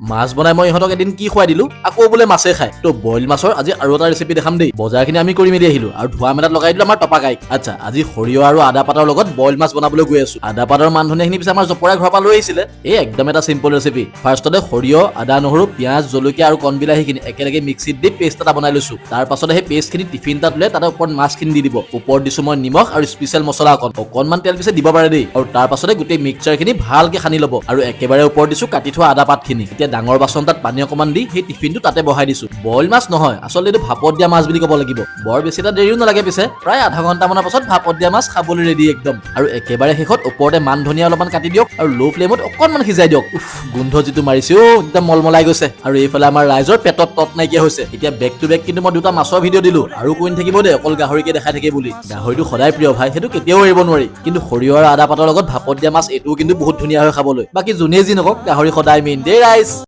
মাছ বনাই মই ইহঁতক এদিন কি খুৱাই দিলো আকৌ বোলে মাছে খায় তো বইল মাছৰ আজি আৰু এটা ৰেচিপি দেখাম দেই বজাৰখিনি আমি কৰি মেলি আহিলো আৰু ধোৱা মেলাত লগাই দিলো আমাৰ টপা গাইক আচ্ছা আজি সৰিয়হ আৰু আদা পাতৰ লগত বইল মাছ বনাবলৈ গৈ আছো আদা পাতৰ মান ধনিয়াখিনি পিছে আমাৰ জপৰাই ঘৰৰ পৰা লৈ আহিছিলে এই একদম এটা সিম্পল ৰেচিপি ফাৰ্ষ্টতে সৰিয়হ আদা নহৰু পিঁয়াজ জলকীয়া আৰু কণ বিলাহীখিনি একেলগে মিক্সিত দি পেষ্ট এটা বনাই লৈছো তাৰ পাছতে সেই পেষ্টখিনি টিফিন এটাত লৈ তাতে ওপৰত মাছখিনি দি দিব ওপৰত দিছো মই নিমখ আৰু স্পেচিয়েল মছলা অকণমান তেল পিছে দিব পাৰে দেই আৰু তাৰ পাছতে গোটেই মিক্সচাৰখিনি ভালকে সানি ল'ব আৰু একেবাৰে ওপৰত দিছো কাটি থোৱা আদা পাতখিনি এতিয়া ডাঙৰ বাচন তাত পানী অকমান দি সেই টিফিনটো তাতে বহাই দিছো বইল মাছ নহয় আচলতে এইটো ভাপত দিয়া মাছ বুলি ক'ব লাগিব বৰ বেছি এটা দেৰিও নালাগে পিছে প্ৰায় আধা ঘণ্টামানৰ পাছত ভাপত দিয়া মাছ খাবলৈ ৰেডি একদম আৰু একেবাৰে শেষত ওপৰতে মান ধনিয়া অলপমান কাটি দিয়ক আৰু ল' ফ্লেমত অকণমান সিজাই দিয়ক গোন্ধ যিটো মাৰিছে একদম মলমলাই গৈছে আৰু এইফালে আমাৰ ৰাইজৰ পেটত তত নাইকিয়া হৈছে এতিয়া বেক টু বেক কিন্তু মই দুটা মাছৰ ভিডিঅ' দিলো আৰু কৈ থাকিব দেই অকল গাহৰিকে দেখাই থাকে বুলি গাহৰিটো সদায় প্ৰিয় ভাই সেইটো কেতিয়াও এৰিব নোৱাৰি কিন্তু সৰিয়হ আৰু আদা পাতৰ লগত ভাপত দিয়া মাছ এইটোও কিন্তু বহুত ধুনীয়া হয় খাবলৈ বাকী যোনে যি নকওক গাহৰি সদায় মেইন দেই ৰাইজ